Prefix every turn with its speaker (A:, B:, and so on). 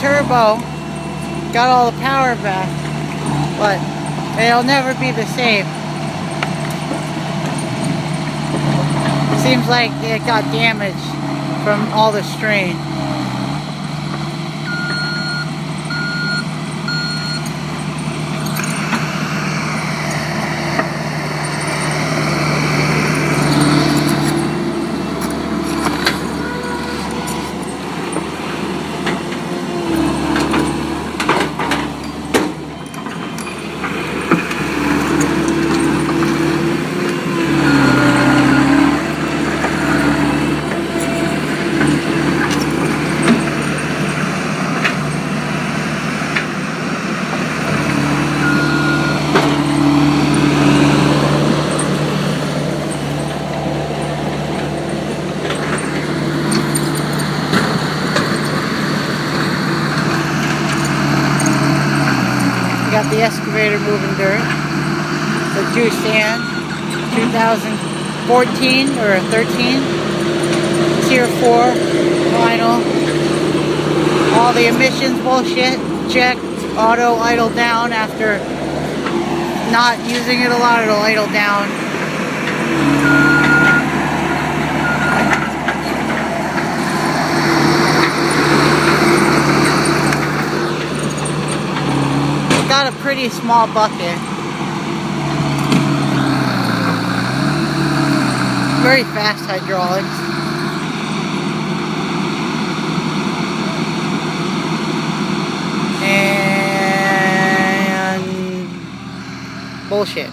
A: turbo, got all the power back, but it'll never be the same. Seems like it got damaged from all the strain. Got the excavator moving dirt, the juice stand, 2014 or 13, tier 4 vinyl, all the emissions bullshit checked, auto idle down after not using it a lot, it'll idle down. Got a pretty small bucket. Very fast hydraulics. And bullshit.